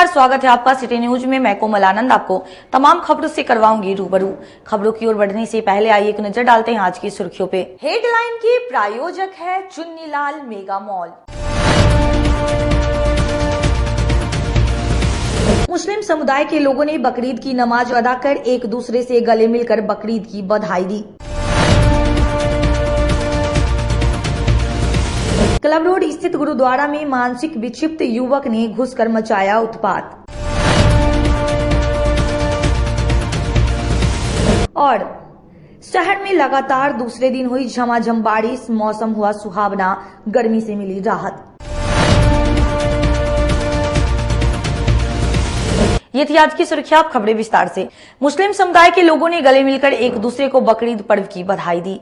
नमस्कार, स्वागत है आपका सिटी न्यूज में। मैं कोमल आनंद आपको तमाम खबरों से करवाऊंगी रूबरू। खबरों की ओर बढ़ने से पहले आइए एक नजर डालते हैं आज की सुर्खियों पे। हेडलाइन के प्रायोजक है चुन्नीलाल मेगा मॉल। मुस्लिम समुदाय के लोगों ने बकरीद की नमाज अदा कर एक दूसरे से गले मिलकर बकरीद की बधाई दी। क्लब रोड स्थित गुरुद्वारा में मानसिक विक्षिप्त युवक ने घुसकर मचाया उत्पात। और शहर में लगातार दूसरे दिन हुई झमाझम बारिश, मौसम हुआ सुहावना, गर्मी से मिली राहत। ये थी आज की सुर्खियां, अब खबरें विस्तार से। मुस्लिम समुदाय के लोगों ने गले मिलकर एक दूसरे को बकरीद पर्व की बधाई दी।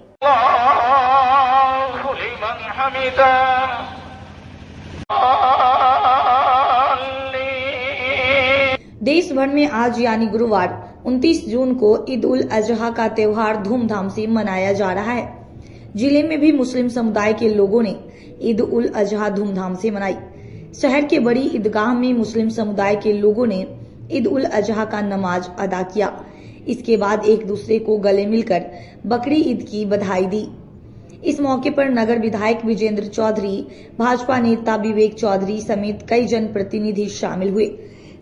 देश भर में आज यानी गुरुवार 29 जून को ईद उल अजहा का त्योहार धूमधाम से मनाया जा रहा है। जिले में भी मुस्लिम समुदाय के लोगों ने ईद उल अजहा धूमधाम से मनाई। शहर के बड़ी ईदगाह में मुस्लिम समुदाय के लोगों ने ईद उल अजहा का नमाज अदा किया। इसके बाद एक दूसरे को गले मिलकर बकरी ईद की बधाई दी। इस मौके पर नगर विधायक विजेंद्र चौधरी, भाजपा नेता विवेक चौधरी समेत कई जनप्रतिनिधि शामिल हुए।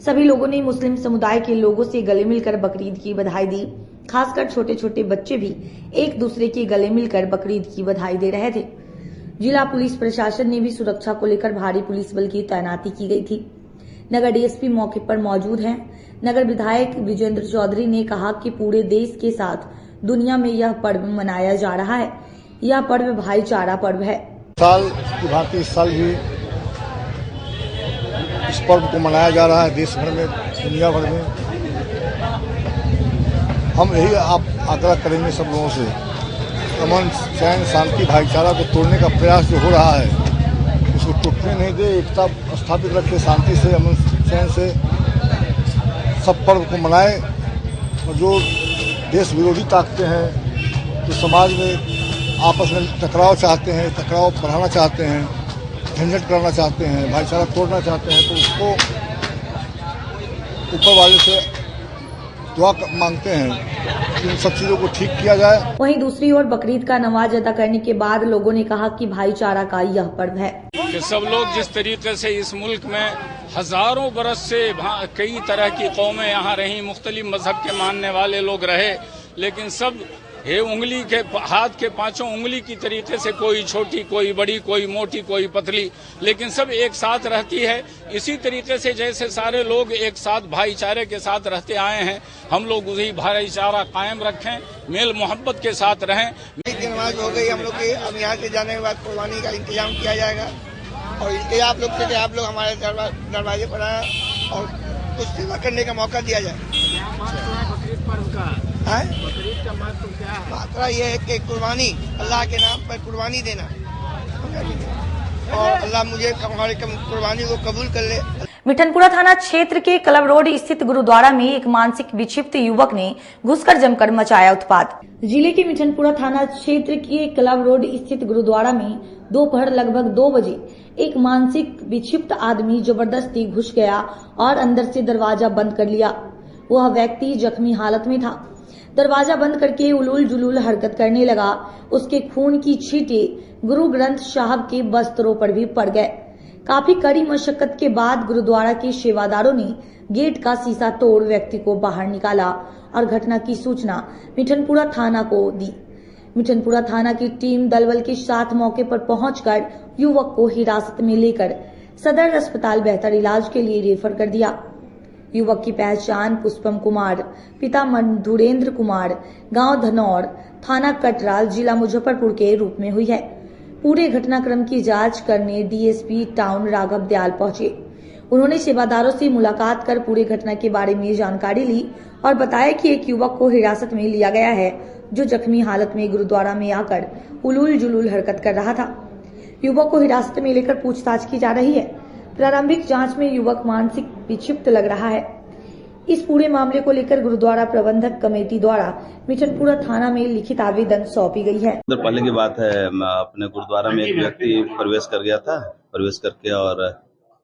सभी लोगों ने मुस्लिम समुदाय के लोगों से गले मिलकर बकरीद की बधाई दी। खासकर छोटे छोटे बच्चे भी एक दूसरे के गले मिलकर बकरीद की बधाई दे रहे थे। जिला पुलिस प्रशासन ने भी सुरक्षा को लेकर भारी पुलिस बल की तैनाती की गई थी। नगर डीएसपी मौके पर मौजूद हैं। नगर विधायक विजेंद्र चौधरी ने कहा कि पूरे देश के साथ दुनिया में यह पर्व मनाया जा रहा है। यह पर्व भाईचारा पर्व है। साल की भांति इस साल भी इस पर्व को मनाया जा रहा है देश भर में, दुनिया भर में। हम यही आग्रह करेंगे सब लोगों से, अमन, चैन, शांति, भाईचारा को तोड़ने का प्रयास जो हो रहा है उसको टूटने नहीं दे, एकता स्थापित रखे, शांति से, अमन चैन से सब पर्व को मनाए। और जो देश विरोधी ताकतें हैं, जो समाज में आपस में टकराव चाहते हैं, टकराव बढ़ाना चाहते हैं, झंझट करना चाहते हैं, भाईचारा तोड़ना चाहते हैं, तो उसको ऊपर वाले से दुआ मांगते हैं कि इन सब चीजों को ठीक किया जाए। वहीं दूसरी ओर बकरीद का नमाज अदा करने के बाद लोगों ने कहा कि भाईचारा का यह पर्व है कि सब लोग जिस तरीके से इस मुल्क में हजारों बरस से कई तरह की कौमें यहाँ रही, मुख्तलिफ मजहब के मानने वाले लोग रहे, लेकिन सब ये उंगली के हाथ के पांचों उंगली की तरीके से, कोई छोटी, कोई बड़ी, कोई मोटी, कोई पतली, लेकिन सब एक साथ रहती है। इसी तरीके से जैसे सारे लोग एक साथ भाईचारे के साथ रहते आए हैं, हम लोग उसी भाईचारा कायम रखें, मेल मोहब्बत के साथ रहें। नमाज हो गई हम लोग की, अब यहाँ से जाने के बाद कुर्बानी का इंतजाम किया जाएगा और इसलिए आप लोग से कि आप लोग हमारे दरवाजे पर आए और कुछ सेवा करने का मौका दिया जाए। बकरीद का महत्व क्या है? मात्रा ये है कि कुर्बानी, अल्लाह के नाम पर कुर्बानी देना, और अल्लाह मुझे हमारे कुर्बानी को कबूल कर ले। मिठनपुरा थाना क्षेत्र के क्लब रोड स्थित गुरुद्वारा में एक मानसिक विक्षिप्त युवक ने घुसकर जमकर मचाया उत्पात। जिले के मिठनपुरा थाना क्षेत्र के क्लब रोड स्थित गुरुद्वारा में दोपहर लगभग 2 बजे एक मानसिक विक्षिप्त आदमी जबरदस्ती घुस गया और अंदर से दरवाजा बंद कर लिया। वह व्यक्ति जख्मी हालत में था। दरवाजा बंद करके उलूल जुलूल हरकत करने लगा। उसके खून की छींटे गुरु ग्रंथ साहब के वस्त्रों पर भी पड़ गए। काफी कड़ी मशक्कत के बाद गुरुद्वारा के सेवादारों ने गेट का शीशा तोड़ व्यक्ति को बाहर निकाला और घटना की सूचना मिठनपुरा थाना को दी। मिठनपुरा थाना की टीम दलबल के साथ मौके पर पहुंचकर युवक को हिरासत में लेकर सदर अस्पताल बेहतर इलाज के लिए रेफर कर दिया। युवक की पहचान पुष्पम कुमार, पिता मधुरेंद्र कुमार, गांव धनौर, थाना कटरा, जिला मुजफ्फरपुर के रूप में हुई है। पूरे घटनाक्रम की जांच करने डीएसपी टाउन राघव दयाल पहुंचे। उन्होंने सेवादारों से मुलाकात कर पूरे घटना के बारे में जानकारी ली और बताया कि एक युवक को हिरासत में लिया गया है जो जख्मी हालत में गुरुद्वारा में आकर उलूल जुलूल हरकत कर रहा था। युवक को हिरासत में लेकर पूछताछ की जा रही है। प्रारंभिक जांच में युवक मानसिक विक्षिप्त लग रहा है। इस पूरे मामले को लेकर गुरुद्वारा प्रबंधक कमेटी द्वारा मिठनपुरा थाना में लिखित आवेदन सौंपी गई है। पहले की बात है, अपने गुरुद्वारा में एक व्यक्ति प्रवेश कर गया था। प्रवेश करके और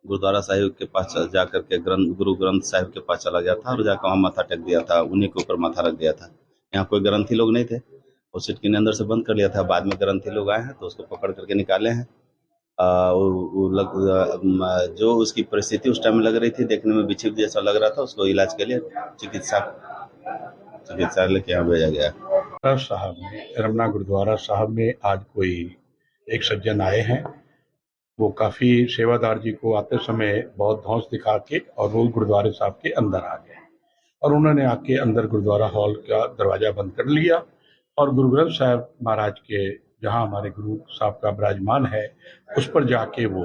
गुरुद्वारा साहिब के पास जा करके गुरु ग्रंथ साहिब के पास चला गया था और जाकर वहाँ माथा टेक दिया था, उन्हीं के ऊपर माथा रख दिया था। यहाँ कोई ग्रंथी लोग नहीं थे, वो सिटकी ने अंदर से बंद कर लिया था। बाद में ग्रंथी लोग आए हैं तो उसको पकड़ करके निकाले हैं। जो उसकी परिस्थिति उस टाइम में लग रही थी, देखने में विक्षिप्त जैसा लग रहा था, उसको इलाज के लिए चिकित्सालय के यहाँ भेजा गया। साहब रमना गुरुद्वारा साहब में आज कोई एक सज्जन आए हैं, वो काफी सेवादार जी को आते समय बहुत धौंस दिखा के और वो गुरुद्वारे साहब के अंदर आ गए और उन्होंने आके अंदर गुरुद्वारा हॉल का दरवाजा बंद कर लिया और गुरु ग्रंथ साहब महाराज के जहां हमारे गुरु साहब का विराजमान है उस पर जाके वो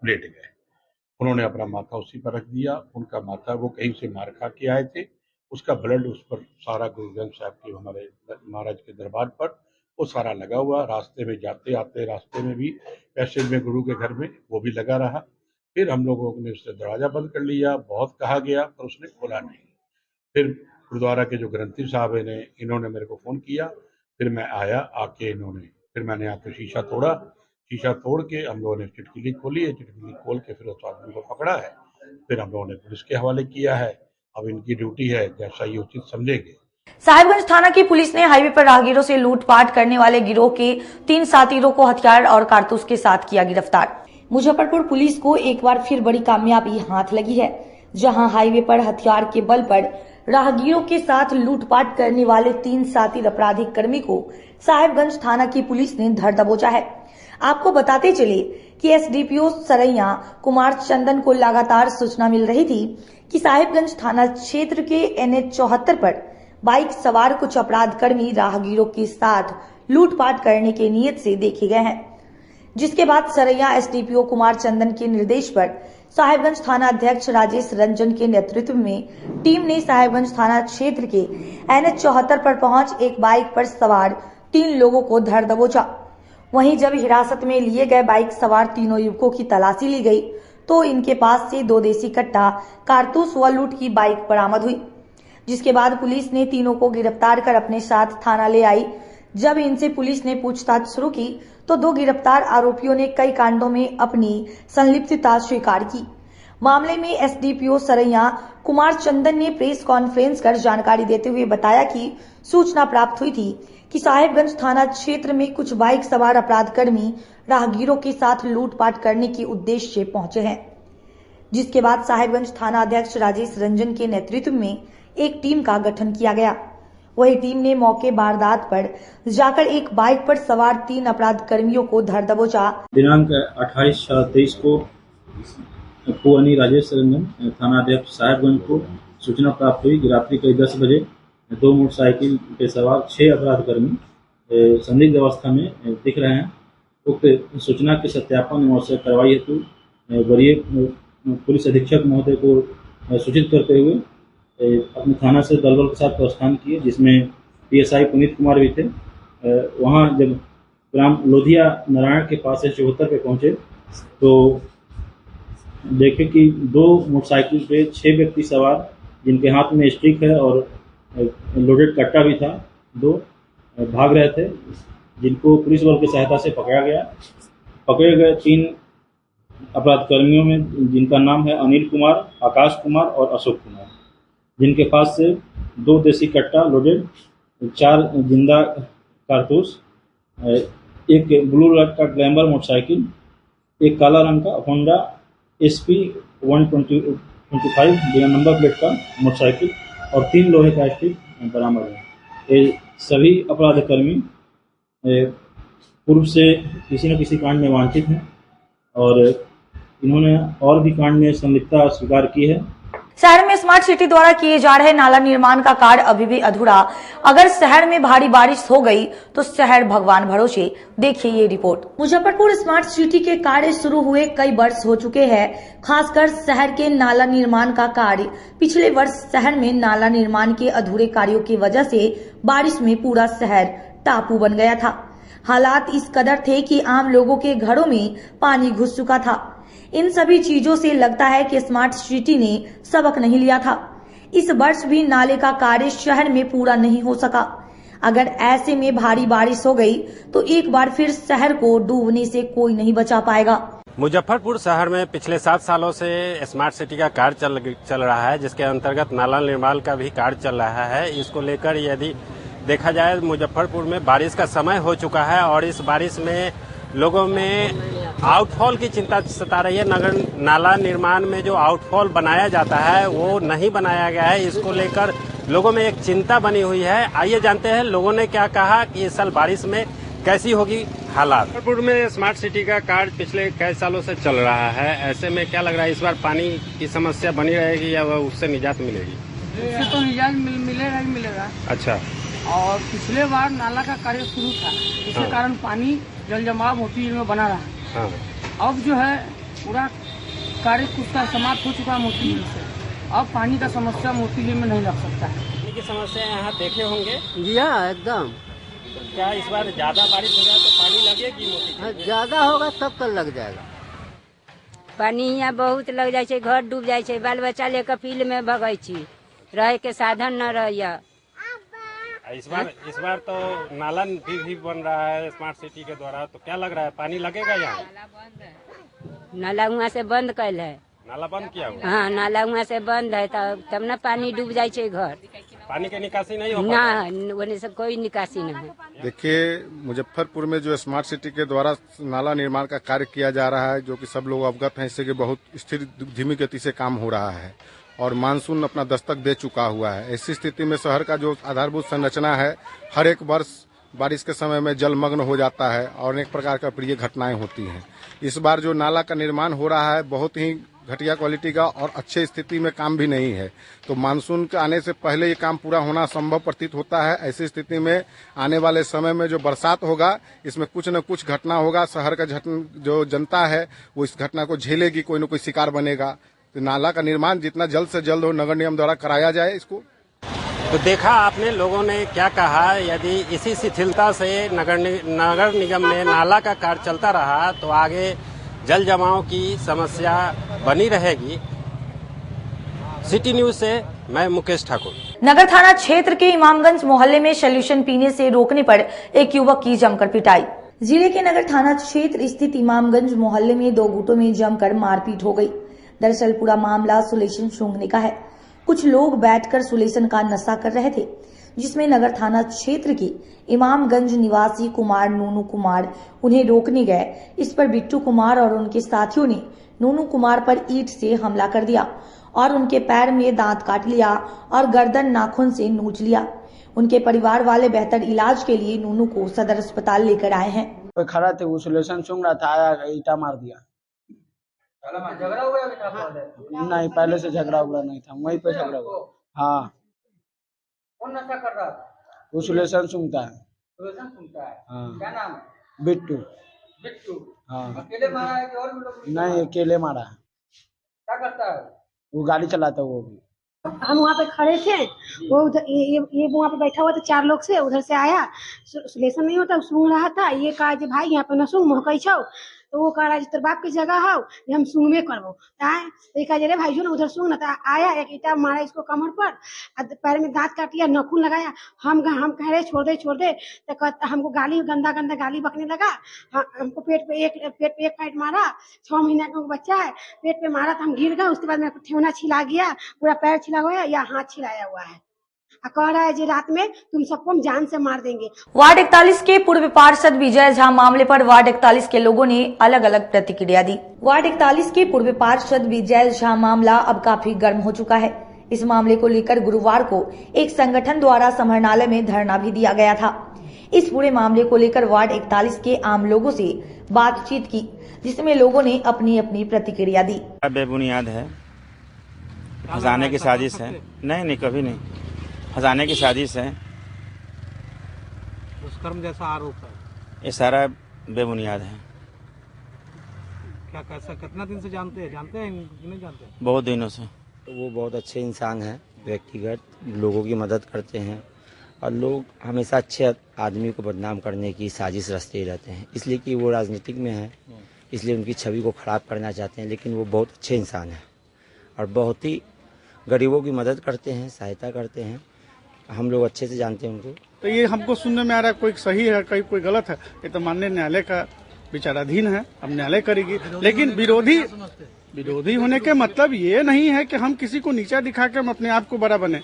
लेट गए। उन्होंने अपना माथा उसी पर रख दिया। उनका माथा वो कहीं से मार खा के आए थे, उसका ब्लड उस पर सारा गुरु ग्रंथ साहब के हमारे महाराज के दरबार पर वो सारा लगा हुआ। रास्ते में जाते आते रास्ते में भी पैसेज में गुरु के घर में वो भी लगा रहा। फिर हम लोगों ने उससे दरवाजा बंद कर लिया, बहुत कहा गया पर उसने खोला नहीं। फिर गुरुद्वारा के जो ग्रंथी साहब ने इन्होंने मेरे को फ़ोन किया, फिर मैं आया, आके फिर मैंने आके शीशा तोड़ा। शीशा तोड़ के हम लोगों ने चिटकिली खोली है, चिटकिली खोल के फिर उस आदमी को पकड़ा है। फिर हम लोगों ने पुलिस के हवाले किया है। अब इनकी ड्यूटी है, जैसा ये उचित समझेंगे। साहिबगंज थाना की पुलिस ने हाईवे पर राहगीरों से लूटपाट करने वाले गिरोह के 3 साथीरों को हथियार और कारतूस के साथ किया गिरफ्तार। मुजफ्फरपुर पुलिस को एक बार फिर बड़ी कामयाबी हाथ लगी है, जहां हाईवे पर हथियार के बल पर राहगीरों के साथ लूटपाट करने वाले 3 साथी आपराधिक कर्मी को साहिबगंज थाना की पुलिस ने धर दबोचा है। आपको बताते चले कि एसडीपीओ सरैया कुमार चंदन को लगातार सूचना मिल रही थी कि साहिबगंज थाना क्षेत्र के NH 74 पर बाइक सवार कुछ अपराध कर्मी राहगीरों के साथ लूटपाट करने के नियत से देखे गए हैं, जिसके बाद सरैया एसडीपीओ कुमार चंदन के निर्देश पर साहिबगंज थाना अध्यक्ष राजेश रंजन के नेतृत्व में टीम ने साहिबगंज थाना क्षेत्र के NH 74 पर पहुंच एक बाइक पर सवार 3 लोगों को धर दबोचा। वहीं जब हिरासत में लिए गए बाइक सवार तीनों युवकों की तलाशी ली गई तो इनके पास से 2 देसी कट्टा, कारतूस व लूट की बाइक बरामद हुई, जिसके बाद पुलिस ने तीनों को गिरफ्तार कर अपने साथ थाना ले आई। जब इनसे पुलिस ने पूछताछ शुरू की तो 2 गिरफ्तार आरोपियों ने कई कांडों में अपनी संलिप्तता स्वीकार की। मामले में एसडीपीओ सरैया कुमार चंदन ने प्रेस कॉन्फ्रेंस कर जानकारी देते हुए बताया कि सूचना प्राप्त हुई थी कि साहिबगंज थाना क्षेत्र में कुछ बाइक सवार अपराध कर्मी राहगीरों के साथ लूटपाट करने के उद्देश्य से पहुंचे हैं, जिसके बाद साहिबगंज थाना अध्यक्ष राजेश रंजन के नेतृत्व में एक टीम का गठन किया गया। वही टीम ने मौके वारदात पर जाकर एक बाइक पर सवार 3 अपराध कर्मियों को धर दबोचा। दिनांक 28/23 को कुआनी राजेश रंजन थाना अध्यक्ष साहिबगंज को सूचना प्राप्त हुई कि रात्रि करीब 10 बजे 2 मोटरसाइकिल पे सवार 6 अपराध कर्मी संदिग्ध अवस्था में दिख रहे हैं। उक्त सूचना के सत्यापन और कार्रवाई हेतु वरीय पुलिस अधीक्षक महोदय को सूचित करते हुए अपने थाना से दलबल के साथ प्रस्थान किए, जिसमें PSI पुनीत कुमार भी थे। वहां जब ग्राम लोधिया नारायण के पास 74 पे पहुंचे तो देखे कि 2 मोटरसाइकिल पे 6 व्यक्ति सवार, जिनके हाथ में स्टिक है और लोडेड कट्टा भी था, 2 भाग रहे थे, जिनको पुलिस बल की सहायता से पकड़ा गया। पकड़े गए 3 अपराध कर्मियों में जिनका नाम है अनिल कुमार, आकाश कुमार और अशोक कुमार, जिनके पास से 2 देसी कट्टा लोडेड, 4 जिंदा कारतूस, एक ब्लू रंग का ग्लैमर मोटरसाइकिल, एक काला रंग का होंडा SP 125 बिना नंबर प्लेट का मोटरसाइकिल और 3 लोहे का स्टिक बरामद है। ये सभी अपराध कर्मी पूर्व से किसी न किसी कांड में वांछित हैं और इन्होंने और भी कांड में संलिप्तता स्वीकार की है। शहर में स्मार्ट सिटी द्वारा किए जा रहे नाला निर्माण का कार्य अभी भी अधूरा। अगर शहर में भारी बारिश हो गई तो शहर भगवान भरोसे। देखिए ये रिपोर्ट। मुजफ्फरपुर स्मार्ट सिटी के कार्य शुरू हुए कई वर्ष हो चुके हैं। खासकर शहर के नाला निर्माण का कार्य पिछले वर्ष शहर में नाला निर्माण के अधूरे कार्यों की वजह से बारिश में पूरा शहर टापू बन गया था। हालात इस कदर थे कि आम लोगों के घरों में पानी घुस चुका था। इन सभी चीजों से लगता है कि स्मार्ट सिटी ने सबक नहीं लिया था। इस वर्ष भी नाले का कार्य शहर में पूरा नहीं हो सका। अगर ऐसे में भारी बारिश हो गई तो एक बार फिर शहर को डूबने से कोई नहीं बचा पाएगा। मुजफ्फरपुर शहर में पिछले 7 सालों से स्मार्ट सिटी का कार्य चल रहा है, जिसके अंतर्गत नाला निर्माण का भी कार्य चल रहा है। इसको लेकर यदि देखा जाए मुजफ्फरपुर में बारिश का समय हो चुका है और इस बारिश में लोगों में आउटफॉल की चिंता सता रही है। नगर नाला निर्माण में जो आउटफॉल बनाया जाता है वो नहीं बनाया गया है, इसको लेकर लोगों में एक चिंता बनी हुई है। आइए जानते हैं लोगों ने क्या कहा कि इस साल बारिश में कैसी होगी हालात। मुजफ्फरपुर में स्मार्ट सिटी का कार्य पिछले कई सालों से चल रहा है, ऐसे में क्या लग रहा है इस बार पानी की समस्या बनी रहेगी या उससे निजात मिलेगी? इससे तो निजात मिलेगा ही मिलेगा। अच्छा। और पिछले बार नाला का कार्य शुरू था, इसके कारण पानी जल जमाव मोती में बना रहा। अब जो है पूरा कार्य कुछ का समाप्त हो चुका मोती झील से, अब पानी का समस्या मोती झील में नहीं लग सकता है। पानी की समस्या यहाँ देखे होंगे? जी हाँ, एकदम। क्या इस बार ज्यादा बारिश हो जाए तो पानी लगेगी मोती? ज्यादा होगा तब तो लग जाएगा। पानी यहाँ बहुत लग जाए छे, घर डूब जाए छे, बाल बच्चा लेकर फील्ड में भगै छी, रहे के साधन न रहिया। इस बार तो नाला भी बन रहा है स्मार्ट सिटी के द्वारा, तो क्या लग रहा है पानी लगेगा यहाँ? नाला वहाँ से बंद कैल है। नाला बंद किया हुआ? हाँ, नाला वहाँ से बंद है, तब न पानी डूब जाए छे घर। पानी की निकासी नहीं हो ना, वहाँ से कोई निकासी नहीं है। देखिए, मुजफ्फरपुर में जो स्मार्ट सिटी के द्वारा नाला निर्माण का कार्य किया जा रहा है, जो कि सब लोग अवगत हैं, इससे कि बहुत स्थिर धीमी गति से काम हो रहा है और मानसून अपना दस्तक दे चुका हुआ है। ऐसी स्थिति में शहर का जो आधारभूत संरचना है, हर एक वर्ष बारिश के समय में जलमग्न हो जाता है और अनेक प्रकार का प्रिय घटनाएं होती हैं। इस बार जो नाला का निर्माण हो रहा है बहुत ही घटिया क्वालिटी का और अच्छे स्थिति में काम भी नहीं है, तो मानसून के आने से पहले ये काम पूरा होना संभव प्रतीत होता है। ऐसी स्थिति में आने वाले समय में जो बरसात होगा, इसमें कुछ न कुछ घटना होगा। शहर का जो जनता है वो इस घटना को झेलेगी, कोई न कोई शिकार बनेगा। तो नाला का निर्माण जितना जल्द से जल्द हो नगर निगम द्वारा कराया जाए इसको। तो देखा आपने लोगों ने क्या कहा। यदि इसी शिथिलता से नगर निगम में नाला का कार्य चलता रहा तो आगे जल जमाव की समस्या बनी रहेगी। सिटी न्यूज से मैं मुकेश ठाकुर। नगर थाना क्षेत्र के इमामगंज मोहल्ले में सोल्यूशन पीने से रोकने पर एक युवक की जमकर पिटाई। जिले के नगर थाना क्षेत्र स्थित इमामगंज मोहल्ले में 2 गुटों में जमकर मारपीट हो गई। दरअसल पूरा मामला सुलेशन सूंघने का है। कुछ लोग बैठकर सुलेशन का नशा कर रहे थे, जिसमें नगर थाना क्षेत्र के इमामगंज निवासी कुमार नूनू कुमार उन्हें रोकने गए। इस पर बिट्टू कुमार और उनके साथियों ने नूनू कुमार पर ईंट से हमला कर दिया और उनके पैर में दांत काट लिया और गर्दन नाखून से नोच लिया। उनके परिवार वाले बेहतर इलाज के लिए नूनू को सदर अस्पताल लेकर आए हैं। कोई खड़ा थे, वो सुलेशन सूंघ रहा था, आया ईटा मार दिया। झगड़ा हुआ? नहीं, पहले से झगड़ा हुआ नहीं था, वहीं पे झगड़ा हुआ। हाँ। कौन नशा कर रहा था? वो सुलेशन सूंघता है। सुलेशन सूंघता है? हाँ। क्या नाम है? बिट्टू। बिट्टू? हाँ। अकेले मारा है कि और भी लोग? नहीं, अकेले मारा है। क्या करता है वो? गाड़ी चलाता है वो भी। हम वहाँ पे खड़े थे, वो उधर ये वहाँ पे बैठा हुआ था, 4 लोग से उधर से आया, सुलेशन नहीं होता, सूंघ रहा था। ये कहा कि भाई यहाँ पे न सूंघ, महकई छो। तो वो कह रहा है तेरे बाप की जगह हो, ये हम सूंघ में करबो। तो कहा रे भाई जो ना उधर सूंघ ना। आया, एक ईटा मारा इसको कमर पर, पैर में दांत काट लिया, नाखून लगाया। हम कह रहे छोड़ दे। तो हमको गाली, गंदा गाली बकने लगा। हमको पेट पे एक फाइट मारा। 6 महीने का बच्चा है, पेट पे मारा तो हम गिर गए। उसके बाद मेरे को ठेवना छिला गया, पूरा पैर छिला हुआ या हाथ छिलाया हुआ है। कह रहा है जी रात में तुम सबको हम जान से मार देंगे। वार्ड 41 के पूर्व पार्षद विजय झा मामले पर वार्ड 41 के लोगों ने अलग अलग प्रतिक्रिया दी। वार्ड 41 के पूर्व पार्षद विजय झा मामला अब काफी गर्म हो चुका है। इस मामले को लेकर गुरुवार को एक संगठन द्वारा समाहरणालय में धरना भी दिया गया था। इस पूरे मामले को लेकर वार्ड 41 के आम लोगों से बातचीत की, जिसमें लोगों ने अपनी अपनी प्रतिक्रिया दी। बेबुनियाद है, फंसाने की साजिश है। नहीं, कभी नहीं, फंसाने की साजिश है। दुष्कर्म जैसा आरोप है, ये सारा बेबुनियाद है। क्या कैसा, कितना दिन से जानते हैं नहीं जानते? बहुत दिनों से। तो वो बहुत अच्छे इंसान हैं, व्यक्तिगत लोगों की मदद करते हैं और लोग हमेशा अच्छे आदमी को बदनाम करने की साजिश रचते ही रहते हैं, इसलिए कि वो राजनीतिक में हैं, इसलिए उनकी छवि को खराब करना चाहते हैं। लेकिन वो बहुत अच्छे इंसान हैं और बहुत ही गरीबों की मदद करते हैं, सहायता करते हैं। हम लोग अच्छे से जानते हैं उनको। तो ये हमको सुनने में आ रहा है कोई सही है कोई गलत है, ये तो माननीय न्यायालय का विचाराधीन है, अब न्यायालय करेगी। लेकिन विरोधी होने के मतलब ये नहीं है कि हम किसी को नीचा दिखा के हम अपने आप को बड़ा बने।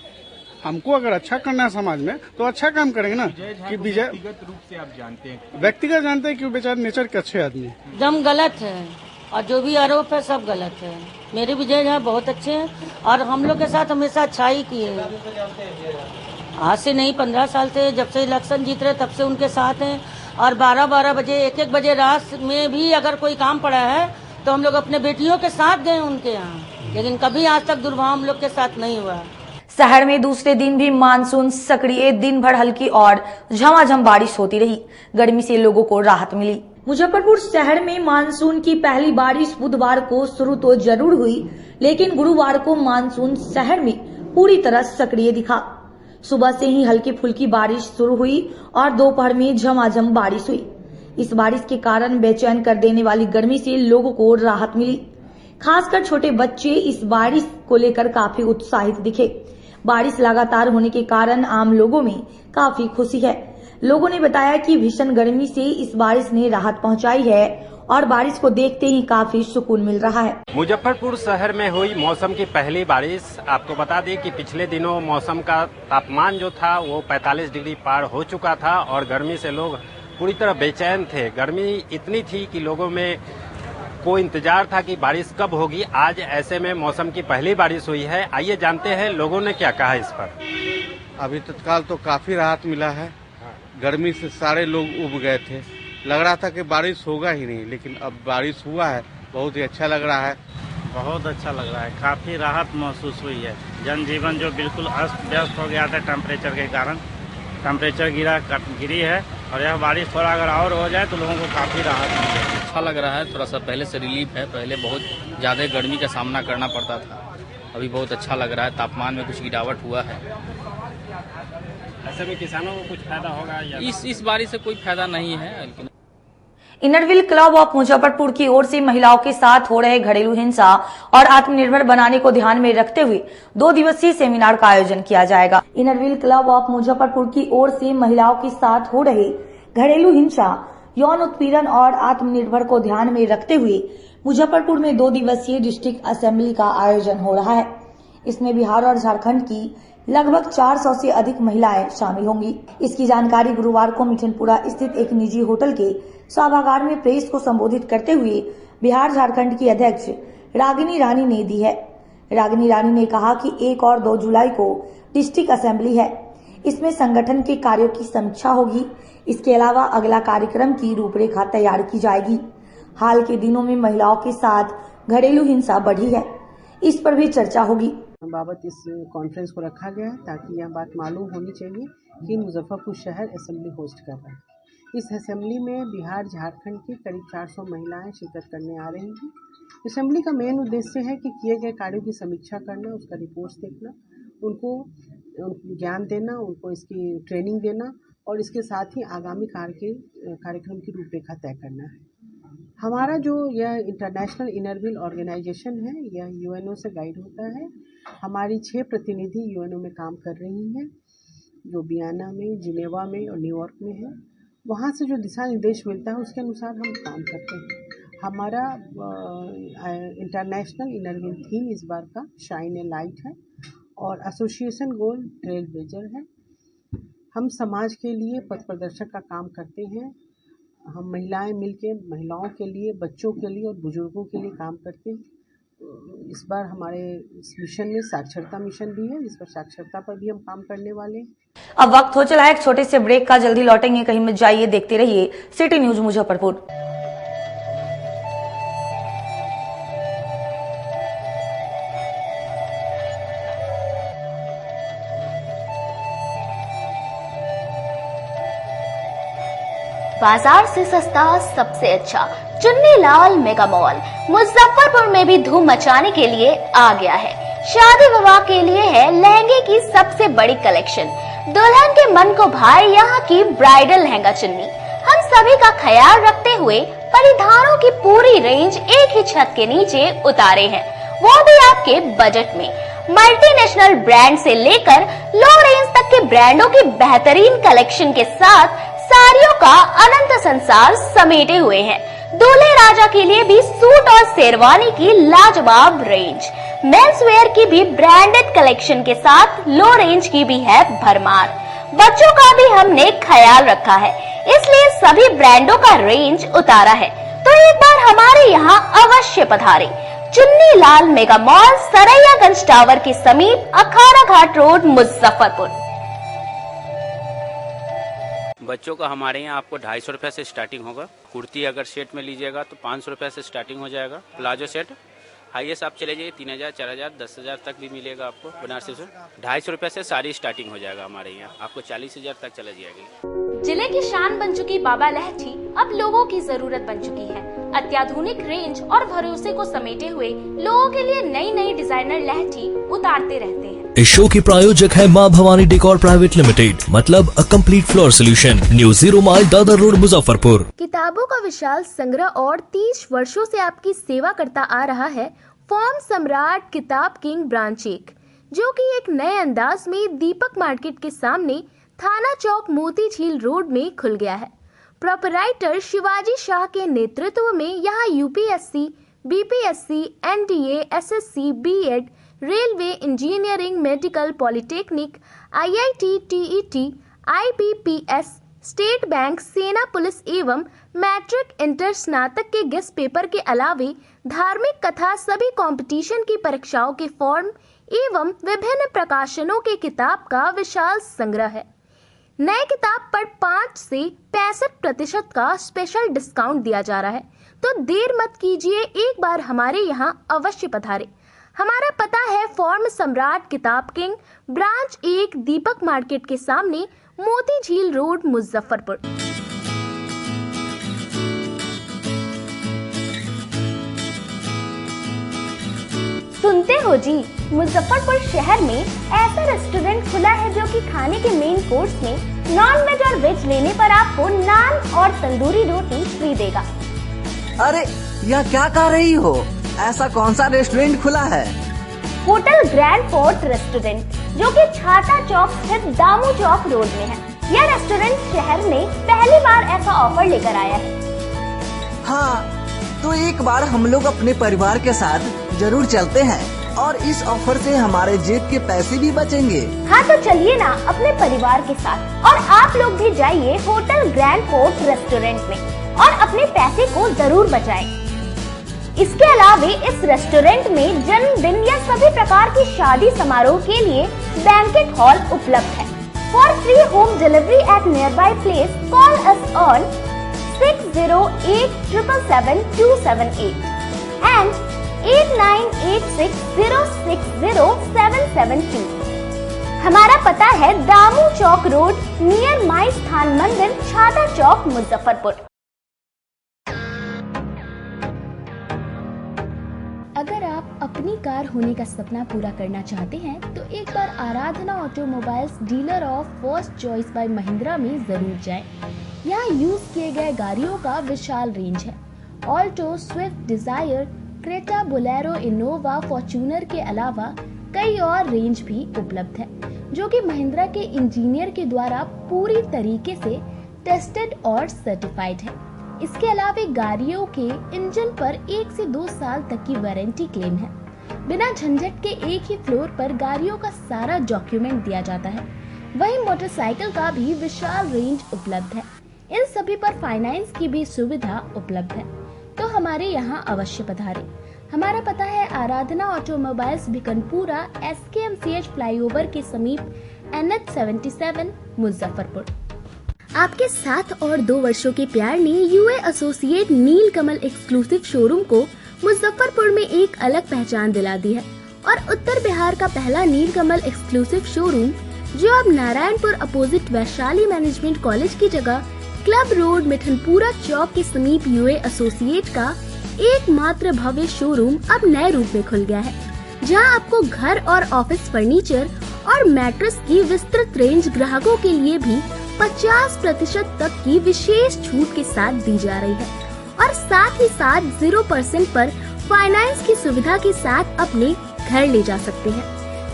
हमको अगर अच्छा करना है समाज में तो अच्छा काम करेंगे ना। कि व्यक्तिगत रूप से आप जानते हैं कि वो बेचारे नेचर के अच्छे आदमी हैं। एकदम गलत है और जो भी आरोप है सब गलत है। मेरे विजय झा बहुत अच्छे हैं और हम लोग के साथ हमेशा अच्छा ही किए हैं। आज से नहीं 15 साल से जब से इलेक्शन जीत रहे तब से उनके साथ हैं। और 12-12 बजे 1-1 बजे रात में भी अगर कोई काम पड़ा है तो हम लोग अपने बेटियों के साथ गए उनके यहाँ, लेकिन कभी आज तक दुर्भाव हम लोग के साथ नहीं हुआ। शहर में दूसरे दिन भी मानसून सक्रिय, दिन भर हल्की और झमाझम बारिश होती रही। गर्मी से लोगों को राहत मिली। मुजफ्फरपुर शहर में मानसून की पहली बारिश बुधवार को शुरू तो जरूर हुई, लेकिन गुरुवार को मानसून शहर में पूरी तरह सक्रिय दिखा। सुबह से ही हल्की फुल्की बारिश शुरू हुई और दोपहर में झमाझम बारिश हुई। इस बारिश के कारण बेचैन कर देने वाली गर्मी से लोगों को राहत मिली। खासकर छोटे बच्चे इस बारिश को लेकर काफी उत्साहित दिखे। बारिश लगातार होने के कारण आम लोगों में काफी खुशी है। लोगों ने बताया कि भीषण गर्मी से इस बारिश ने राहत पहुंचाई है और बारिश को देखते ही काफी सुकून मिल रहा है। मुजफ्फरपुर शहर में हुई मौसम की पहली बारिश। आपको बता दें कि पिछले दिनों मौसम का तापमान जो था वो 45 डिग्री पार हो चुका था और गर्मी से लोग पूरी तरह बेचैन थे। गर्मी इतनी थी कि लोगों में को इंतजार था कि बारिश कब होगी। आज ऐसे में मौसम की पहली बारिश हुई है। आइए जानते हैं लोगों ने क्या कहा इस पर। अभी तत्काल तो काफी राहत मिला है। गर्मी से सारे लोग उब गए थे, लग रहा था कि बारिश होगा ही नहीं, लेकिन अब बारिश हुआ है। बहुत ही अच्छा लग रहा है। बहुत अच्छा लग रहा है, काफी राहत महसूस हुई है। जनजीवन जो बिल्कुल अस्त व्यस्त हो गया था टेम्परेचर के कारण, टेम्परेचर गिरी है और यह बारिश थोड़ा अगर और हो जाए तो लोगों को काफी राहत मिलेगी। अच्छा लग रहा है, थोड़ा सा पहले से रिलीफ है। पहले बहुत ज्यादा गर्मी का सामना करना पड़ता था, अभी बहुत अच्छा लग रहा है। तापमान में कुछ गिरावट हुआ है। ऐसे में किसानों को कुछ फायदा होगा या इस बारिश से कोई फायदा नहीं है। लेकिन इनरव्हील क्लब ऑफ मुजफ्फरपुर की ओर से महिलाओं के साथ हो रहे घरेलू हिंसा और आत्मनिर्भर बनाने को ध्यान में रखते हुए 2 दिवसीय सेमिनार का आयोजन किया जाएगा। इनरव्हील क्लब ऑफ मुजफ्फरपुर की ओर से महिलाओं के साथ हो रहे घरेलू हिंसा, यौन उत्पीड़न और आत्मनिर्भर को ध्यान में रखते हुए मुजफ्फरपुर में 2 दिवसीय डिस्ट्रिक्ट असेंबली का आयोजन हो रहा है। इसमें बिहार और झारखंड की लगभग 400 से अधिक महिलाएं शामिल होंगी। इसकी जानकारी गुरुवार को मिठनपुरा स्थित एक निजी होटल के सभागार में प्रेस को संबोधित करते हुए बिहार झारखंड की अध्यक्ष रागिनी रानी ने दी है। रागिनी रानी ने कहा कि 1 और 2 जुलाई को डिस्ट्रिक्ट असेंबली है। इसमें संगठन के कार्यों की समीक्षा होगी। इसके अलावा अगला कार्यक्रम की रूपरेखा तैयार की जाएगी। हाल के दिनों में महिलाओं के साथ घरेलू हिंसा बढ़ी है, इस पर भी चर्चा होगी। बाबत इस कॉन्फ्रेंस को रखा गया है ताकि यह बात मालूम होनी चाहिए कि मुजफ्फरपुर शहर असेंबली होस्ट कर रहा है। इस असेंबली में बिहार झारखंड की करीब 400 महिलाएं शिरकत करने आ रही हैं। असेंबली का मेन उद्देश्य है कि किए गए कार्यों की समीक्षा करना, उसका रिपोर्ट्स देखना, उनको ज्ञान देना, उनको इसकी ट्रेनिंग देना और इसके साथ ही आगामी कार्यक्रम की रूपरेखा तय करना है। हमारा जो यह इंटरनेशनल इनरव्हील ऑर्गेनाइजेशन है, यह यूएनओ से गाइड होता है। हमारी 6 प्रतिनिधि यूएनओ में काम कर रही हैं, जो वियना में, जिनेवा में और न्यूयॉर्क में है। वहाँ से जो दिशा निर्देश मिलता है उसके अनुसार हम काम करते हैं। हमारा इंटरनेशनल इनरव्हील थीम इस बार का शाइन ए लाइट है और एसोसिएशन गोल ट्रेल ब्लेजर है। हम समाज के लिए पथ प्रदर्शक का काम करते हैं। हम महिलाएं मिलकर महिलाओं के लिए, बच्चों के लिए और बुजुर्गों के लिए काम करते हैं। इस बार हमारे इस मिशन में साक्षरता मिशन भी है, जिस पर साक्षरता पर भी हम काम करने वाले हैं। अब वक्त हो चला है एक छोटे से ब्रेक का। जल्दी लौटेंगे, कहीं मत जाइए, देखते रहिए सिटी न्यूज मुजफ्फरपुर। बाजार से सस्ता सबसे अच्छा चुन्नीलाल मेगा मॉल मुजफ्फरपुर में भी धूम मचाने के लिए आ गया है। शादी विवाह के लिए है लहंगे की सबसे बड़ी कलेक्शन। दुल्हन के मन को भाए यहाँ की ब्राइडल लहंगा चुन्नी। हम सभी का ख्याल रखते हुए परिधानों की पूरी रेंज एक ही छत के नीचे उतारे हैं, वो भी आपके बजट में। मल्टीनेशनल ब्रांड से लेकर लो रेंज तक के ब्रांडों की बेहतरीन कलेक्शन के साथ साड़ियों का अनंत संसार समेटे हुए हैं। दूल्हे राजा के लिए भी सूट और शेरवानी की लाजवाब रेंज। मेंस वेयर की भी ब्रांडेड कलेक्शन के साथ लो रेंज की भी है भरमार। बच्चों का भी हमने ख्याल रखा है, इसलिए सभी ब्रांडों का रेंज उतारा है। तो एक बार हमारे यहाँ अवश्य पधारें। Chunni Lal mega mall, Saraiyaganj tower के समीप, अखाड़ा घाट रोड, मुजफ्फरपुर। बच्चों का हमारे यहाँ आपको 250 रुपए से स्टार्टिंग होगा। कुर्ती अगर सेट में लीजिएगा तो 500 रुपए से स्टार्टिंग हो जाएगा। प्लाजो सेट हाईएस्ट आप चले जाइए 3000, 4000, 10,000 तक भी मिलेगा आपको बनारसी से। 250 रुपए से सारी स्टार्टिंग हो जाएगा हमारे यहाँ, आपको 40,000 तक चला जाएगी। जिले की शान बन चुकी बाबा लहठी अब लोगों की जरूरत बन चुकी है। अत्याधुनिक रेंज और भरोसे को समेटे हुए लोगों के लिए नई नई डिजाइनर लहठी उतारते रहते हैं। इस शो की प्रायोजक है माँ भवानी डेकोर प्राइवेट लिमिटेड, मतलब a complete floor solution, new 0 mile Dadar road, Muzaffarpur. किताबों का विशाल संग्रह और 30 वर्षों से आपकी सेवा करता आ रहा है फॉर्म सम्राट किताब किंग ब्रांच 1, जो कि एक नए अंदाज में दीपक मार्केट के सामने थाना चौक मोती झील रोड में खुल गया है। प्रोपराइटर शिवाजी शाह के नेतृत्व में यहाँ UPSC, BPSC, NDA, SSC, BEd, railway, engineering, medical, polytechnic, IIT, TET, IBPS, state bank, सेना पुलिस एवं मैट्रिक, इंटर, स्नातक के गेस्ट पेपर के अलावे धार्मिक कथा सभी कंपटीशन की परीक्षाओं के फॉर्म एवं विभिन्न प्रकाशनों के किताब का विशाल संग्रह है। नए किताब पर 5 से 65% का स्पेशल डिस्काउंट दिया जा रहा है, तो देर मत कीजिए, एक बार हमारे यहाँ अवश्य पधारे। हमारा पता है फॉर्म सम्राट किताब किंग ब्रांच 1, दीपक मार्केट के सामने, मोती झील रोड, मुजफ्फरपुर। सुनते हो जी, मुजफ्फरपुर शहर में ऐसा रेस्टोरेंट खुला है जो कि खाने के मेन कोर्स में नॉन वेज और वेज लेने पर आपको नान और तंदूरी रोटी फ्री देगा। अरे यह क्या कह रही हो? ऐसा कौन सा रेस्टोरेंट खुला है? होटल ग्रैंड फोर्ट रेस्टोरेंट, जो कि छाता चौक स्थित दामू चौक रोड में है। यह रेस्टोरेंट शहर में पहली बार ऐसा ऑफर लेकर आया है। हाँ, तो एक बार हम लोग अपने परिवार के साथ जरूर चलते हैं और इस ऑफर से हमारे जेब के पैसे भी बचेंगे। हाँ तो चलिए ना अपने परिवार के साथ, और आप लोग भी जाइए होटल ग्रैंड फोर्ट रेस्टोरेंट में और अपने पैसे को जरूर बचाएं। इसके अलावे इस रेस्टोरेंट में जन्मदिन या सभी प्रकार की शादी समारोह के लिए बैंकेट हॉल उपलब्ध है। For free home delivery at near by place call us on 6087777278 and 8986060772। हमारा पता है दामू चौक रोड, नियर माई स्थान मंदिर, छाता चौक, मुजफ्फरपुर। अगर आप अपनी कार होने का सपना पूरा करना चाहते हैं तो एक बार Aradhana automobiles, dealer of first choice by Mahindra में जरूर जाएं। यहाँ यूज किए गए गाड़ियों का विशाल रेंज है। Alto, Swift, Dzire, Creta, Bolero, Innova, Fortuner के अलावा कई और रेंज भी उपलब्ध है, जो कि महिंद्रा के इंजीनियर के द्वारा पूरी तरीके से टेस्टेड और सर्टिफाइड है। इसके अलावा गाड़ियों के इंजन पर 1 से 2 साल तक की वारंटी क्लेम है। बिना झंझट के एक ही फ्लोर पर गाड़ियों का सारा डॉक्यूमेंट दिया जाता है। वहीं मोटरसाइकिल का भी विशाल रेंज उपलब्ध है। इन सभी पर फाइनेंस की भी सुविधा उपलब्ध है, तो हमारे यहाँ अवश्य पधारें। हमारा पता है आराधना ऑटोमोबाइल्स, भिकनपुरा, SKMCH फ्लाईओवर के समीप, NH77, मुजफ्फरपुर। आपके 7 और 2 वर्षों के प्यार ने UA associate Neel Kamal exclusive showroom को मुजफ्फरपुर में एक अलग पहचान दिला दी है, और उत्तर बिहार का पहला नील कमल एक्सक्लूसिव शोरूम, जो अब Narayanpur opposite Vaishali management college की जगह क्लब रोड, मिठनपुरा चौक के समीप UA एसोसिएट का एकमात्र भव्य शोरूम अब नए रूप में खुल गया है, जहां आपको घर और ऑफिस फर्नीचर और मैट्रेस की विस्तृत रेंज ग्राहकों के लिए भी 50% तक की विशेष छूट के साथ दी जा रही है, और साथ ही साथ 0% पर फाइनेंस की सुविधा के साथ अपने घर ले जा सकते हैं,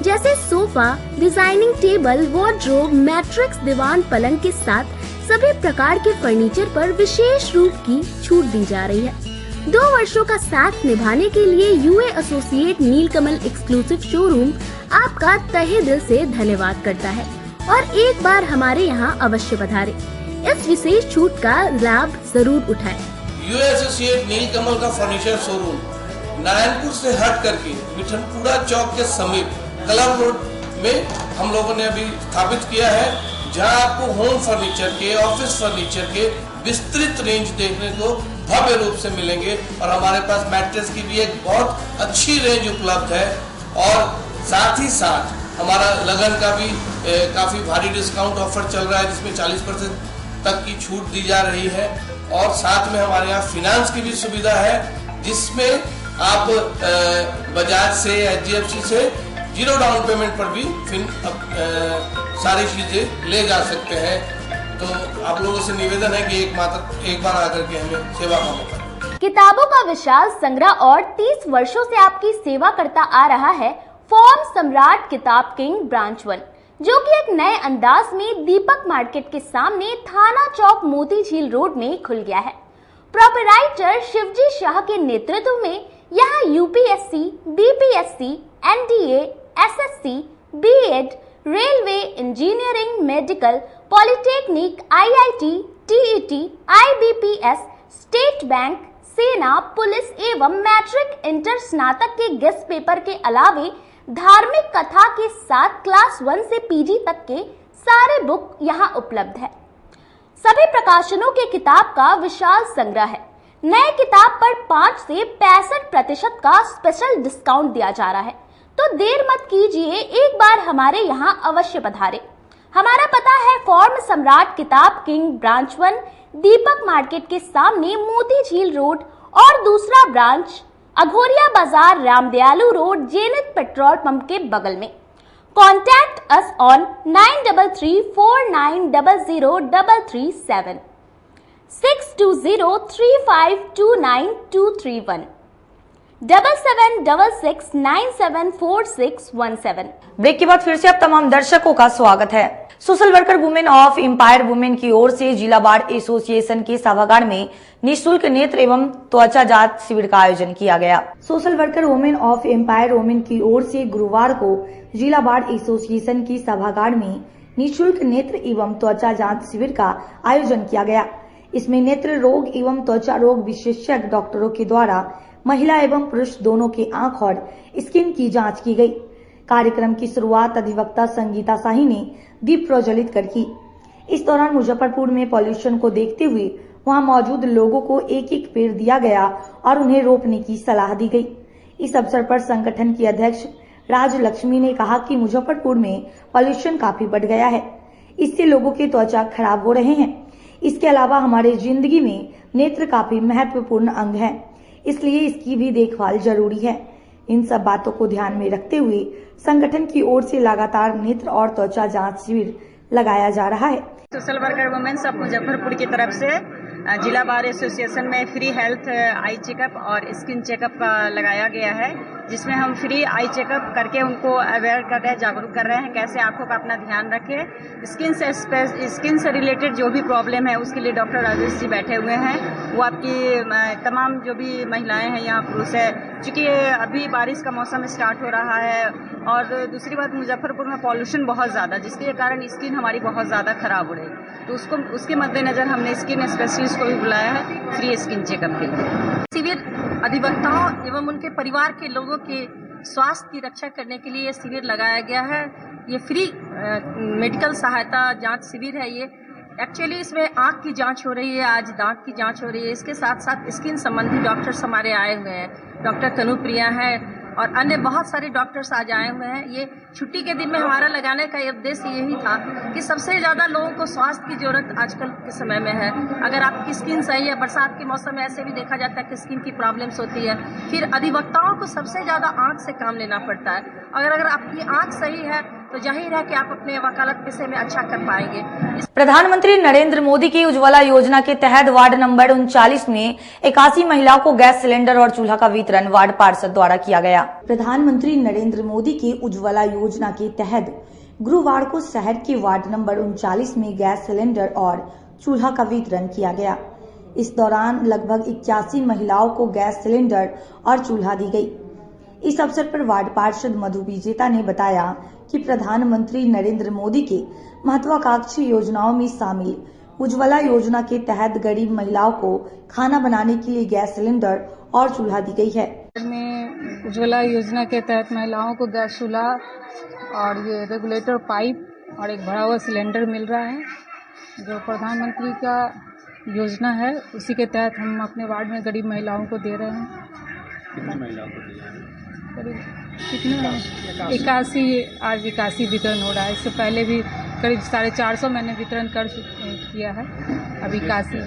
जैसे sofa, designing table, wardrobe, mattress, दीवान, पलंग के साथ सभी प्रकार के फर्नीचर पर विशेष रूप की छूट दी जा रही है। 2 वर्षों का साथ निभाने के लिए यूए एसोसिएट नीलकमल एक्सक्लूसिव शोरूम आपका तहे दिल से धन्यवाद करता है और एक बार हमारे यहाँ अवश्य पधारें। इस विशेष छूट का लाभ जरूर उठाएं। यूए एसोसिएट नीलकमल का फर्नीचर शोरूम नारायणपुर से हट करके मिठनपुरा चौक के समीप क्लब रोड में हम लोगों ने अभी स्थापित किया है, जहां आपको होम फर्नीचर के, ऑफिस फर्नीचर के विस्तृत रेंज देखने को भव्य रूप से मिलेंगे। और हमारे पास मैट्रेस की भी एक बहुत अच्छी रेंज उपलब्ध है और साथ ही साथ हमारा लगन का भी काफी भारी डिस्काउंट ऑफर चल रहा है, जिसमें 40% तक की छूट दी जा रही है। और साथ में हमारे यहाँ फाइनेंस की भी सुविधा है, जिसमें आप बजाज से, HDFC से 0 डाउन पेमेंट पर भी सारी चीजें ले जा सकते हैं। तो आप लोगों से निवेदन है कि एक बार आकर के हमें सेवा का मौका दें। किताबों का विशाल संग्रह और 30 वर्षों से आपकी सेवा करता आ रहा है फॉर्म सम्राट किताब किंग ब्रांच 1, जो कि एक नए अंदाज में दीपक मार्केट के सामने थाना चौक मोती झील रोड में खुल गया है। प्रोपराइटर शिवजी शाह के नेतृत्व में यहाँ UPSC, BPSC, NDA, SSC, BEd, railway, engineering, medical, polytechnic, IIT, TET, IBPS, state bank, सेना, पुलिस एवं मैट्रिक इंटर स्नातक के गेस्ट पेपर के अलावे धार्मिक कथा के साथ क्लास 1 से पीजी तक के सारे बुक यहाँ उपलब्ध है। सभी प्रकाशनों के किताब का विशाल संग्रह है। नए किताब पर 5 से 65% का स्पेशल डिस्काउंट दिया जा रहा है, तो देर मत कीजिए, एक बार हमारे यहाँ अवश्य पधारें। हमारा पता है फॉर्म सम्राट किताब किंग ब्रांच 1, दीपक मार्केट के सामने मोती झील रोड, और दूसरा ब्रांच अघोरिया बाजार, Ramdayalu road, Jenit petrol pump के बगल में। Contact us on 9334900337 6203529231 7766974617। ब्रेक के बाद फिर से आप तमाम दर्शकों का स्वागत है। Social worker women of empire women की ओर से जिला बार एसोसिएशन के सभागार में निःशुल्क नेत्र एवं त्वचा जांच शिविर का आयोजन किया गया। Social worker women of empire women की ओर से गुरुवार को जिला बार एसोसिएशन की सभागार में निःशुल्क नेत्र एवं त्वचा जांच शिविर का आयोजन किया गया। इसमें नेत्र रोग एवं त्वचा रोग विशेषज्ञ डॉक्टरों के द्वारा महिला एवं पुरुष दोनों के आंख और स्किन की जांच की गई। कार्यक्रम की शुरुआत अधिवक्ता संगीता शाही ने दीप प्रज्वलित कर की। इस दौरान मुजफ्फरपुर में पॉल्यूशन को देखते हुए वहां मौजूद लोगों को एक एक पेड़ दिया गया और उन्हें रोपने की सलाह दी गई। इस अवसर पर संगठन की अध्यक्ष राज लक्ष्मी ने कहा कि मुजफ्फरपुर में पॉल्यूशन काफी बढ़ गया है, इससे लोगों के त्वचा खराब हो रहे हैं। इसके अलावा हमारे जिंदगी में नेत्र काफी महत्वपूर्ण अंग है, इसलिए इसकी भी देखभाल जरूरी है। इन सब बातों को ध्यान में रखते हुए संगठन की ओर से लगातार नेत्र और त्वचा जांच शिविर लगाया जा रहा है। Social worker womens of Muzaffarpur की तरफ से जिला बार एसोसिएशन में फ्री हेल्थ आई चेकअप और स्किन चेकअप लगाया गया है, जिसमें हम फ्री आई चेकअप करके उनको अवेयर कर रहे हैं, जागरूक कर रहे हैं कैसे आंखों का अपना ध्यान रखें। स्किन से रिलेटेड जो भी प्रॉब्लम है उसके लिए डॉक्टर राजेश जी बैठे हुए हैं। वो आपकी तमाम जो भी महिलाएं हैं यहाँ पुरुष है, चूँकि अभी बारिश का मौसम स्टार्ट हो रहा है और दूसरी बात मुजफ्फरपुर में पॉल्यूशन बहुत ज़्यादा, जिसके कारण स्किन हमारी बहुत ज़्यादा खराब हो रही है, तो उसके मद्देनजर हमने स्किन स्पेशलिस्ट को भी बुलाया है फ्री स्किन चेकअप के लिए। शिविर अधिवक्ताओं एवं उनके परिवार के लोगों के स्वास्थ्य की रक्षा करने के लिए ये शिविर लगाया गया है। ये फ्री मेडिकल सहायता जांच शिविर है। ये एक्चुअली इसमें आंख की जांच हो रही है, आज दांत की जांच हो रही है, इसके साथ साथ स्किन संबंधी डॉक्टर्स हमारे आए हुए हैं। डॉक्टर कनुप्रिया हैं और अन्य बहुत सारे डॉक्टर्स आज आए हुए हैं। ये छुट्टी के दिन में हमारा लगाने का उद्देश्य यही था कि सबसे ज़्यादा लोगों को स्वास्थ्य की जरूरत आजकल के समय में है। अगर आपकी स्किन सही है, बरसात के मौसम में ऐसे भी देखा जाता है कि स्किन की प्रॉब्लम्स होती है, फिर अधिवक्ताओं को सबसे ज़्यादा आँख से काम लेना पड़ता है। अगर आपकी आँख सही है तो जाहिर है कि आप अपने वकालत पेशे में अच्छा कर पाएंगे। प्रधानमंत्री नरेंद्र मोदी की उज्ज्वला योजना के तहत वार्ड नंबर 39 में 81 महिलाओं को गैस सिलेंडर और चूल्हा का वितरण वार्ड पार्षद द्वारा किया गया। प्रधानमंत्री नरेंद्र मोदी की उज्ज्वला योजना के तहत गुरुवार को शहर के वार्ड नंबर 39 में गैस सिलेंडर और चूल्हा का वितरण किया गया। इस दौरान लगभग 81 महिलाओं को गैस सिलेंडर और चूल्हा दी गई। इस अवसर पर वार्ड पार्षद मधु विजेता ने बताया कि प्रधानमंत्री नरेंद्र मोदी के महत्वाकांक्षी योजनाओं में शामिल उज्ज्वला योजना के तहत गरीब महिलाओं को खाना बनाने के लिए गैस सिलेंडर और चूल्हा दी गई है। में उज्ज्वला योजना के तहत महिलाओं को गैस चूल्हा और ये रेगुलेटर पाइप और एक भरा हुआ सिलेंडर मिल रहा है, जो प्रधानमंत्री का योजना है। उसी के तहत हम अपने वार्ड में गरीब महिलाओं को दे रहे हैं। कितनी महिलाओं को दिया है? करीब कितने 81 वितरण हो रहा है। इससे पहले भी करीब 450 मैंने वितरण किया है, अभी 81,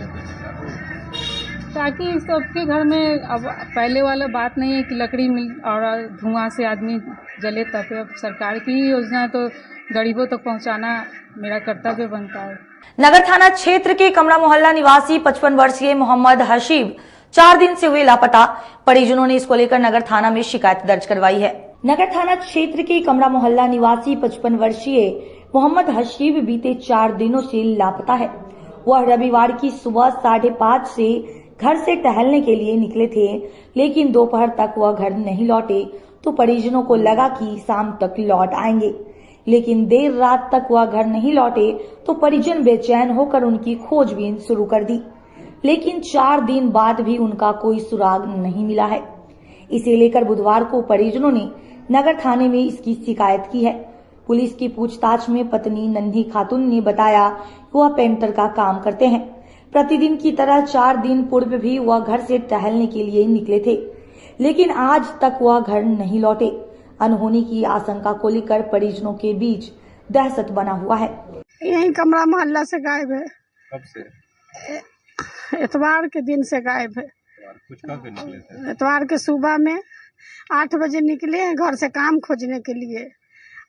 ताकि सबके घर में अब पहले वाला बात नहीं है कि लकड़ी मिल और धुआं से आदमी जले तपे। अब सरकार की ही योजना है तो गरीबों तक पहुंचाना मेरा कर्तव्य बनता है। नगर थाना क्षेत्र के कमरा मोहल्ला निवासी 55 वर्षीय मोहम्मद हशीब 4 दिन से हुए लापता। परिजनों ने इसको लेकर नगर थाना में शिकायत दर्ज करवाई है। नगर थाना क्षेत्र के कमरा मोहल्ला निवासी 55 वर्षीय मोहम्मद हशीब बीते 4 दिनों से लापता है। वह रविवार की सुबह 5:30 से घर से टहलने के लिए निकले थे, लेकिन दोपहर तक वह घर नहीं लौटे तो परिजनों को लगा कि शाम तक लौट आएंगे, लेकिन देर रात तक वह घर नहीं लौटे तो परिजन बेचैन होकर उनकी खोजबीन शुरू कर दी, लेकिन 4 दिन बाद भी उनका कोई सुराग नहीं मिला है। इसे लेकर बुधवार को परिजनों ने नगर थाने में इसकी शिकायत की है। पुलिस की पूछताछ में पत्नी नन्ही खातून ने बताया कि वह पेंटर का काम करते हैं। प्रतिदिन की तरह 4 दिन पूर्व भी वह घर से टहलने के लिए निकले थे, लेकिन आज तक वह घर नहीं लौटे। अनहोनी की आशंका को लेकर परिजनों के बीच दहशत बना हुआ है। यही कमरा मोहल्ला से गायब है। कब से? इतवार के दिन से गायब है। कुछ कब निकले थे? इतवार के सुबह में 8 बजे निकले हैं घर से काम खोजने के लिए।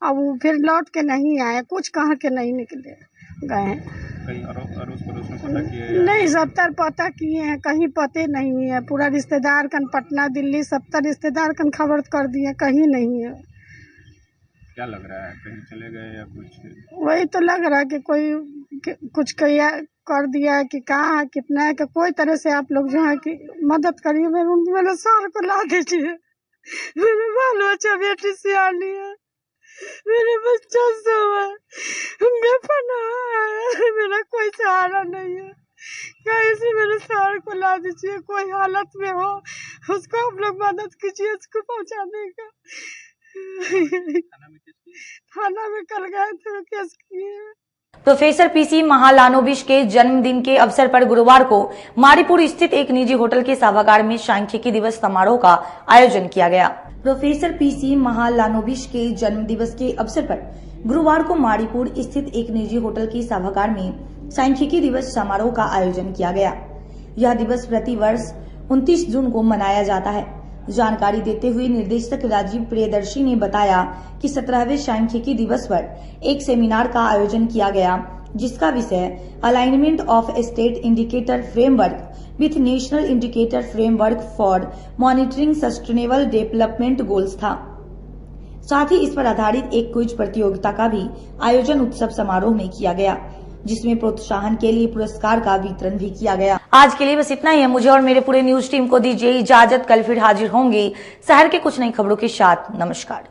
अब वो फिर लौट के नहीं आए, कुछ कह के नहीं निकले गए हैं। कहीं अड़ोस पड़ोस में पता किए? नहीं, 70 पता किए हैं, कहीं पते नहीं है। पूरा रिश्तेदार कन पटना दिल्ली 70 रिश्तेदार कन खबर कर दिए, कहीं नहीं है। क्या लग रहा है, कहीं चले गए या कुछ? वही तो लग रहा है कि कोई कुछ कर दिया है कि कहाँ है, कितना है, कि कोई तरह से आप लोग जो है कि मदद करिए। मेरे सर को ला दीजिए। मेरे बाल बच्चा बेटी सियानी है, मेरे बच्चा सब है, बेपनाह है, मेरा कोई सहारा नहीं है। कहीं से मेरे सर को ला दीजिए, कोई हालत में हो उसको आप लोग मदद कीजिए, उसको पहुंचाने का। थाना में कल गए थे, केस किए। प्रोफेसर पीसी महालानोबिश के जन्मदिन के अवसर पर गुरुवार को मारीपुर स्थित एक निजी होटल के सभागार में सांख्यिकी दिवस समारोह का आयोजन किया गया। प्रोफेसर पीसी महालानोबिश के जन्म दिवस के अवसर पर गुरुवार को मारीपुर स्थित एक निजी होटल के सभागार में सांख्यिकी दिवस समारोह का आयोजन किया गया। यह दिवस प्रतिवर्ष 29 जून को मनाया जाता है। जानकारी देते हुए निर्देशक राजीव प्रियदर्शी ने बताया कि 17वें सांख्यिकी दिवस पर एक सेमिनार का आयोजन किया गया, जिसका विषय alignment of state indicator framework with national indicator framework for monitoring sustainable development goals था। साथ ही इस पर आधारित एक क्विज प्रतियोगिता का भी आयोजन उत्सव समारोह में किया गया, जिसमें प्रोत्साहन के लिए पुरस्कार का वितरण भी किया गया। आज के लिए बस इतना ही है। मुझे और मेरे पूरे न्यूज टीम को दीजिए इजाजत। कल फिर हाजिर होंगे शहर के कुछ नई खबरों के साथ। नमस्कार।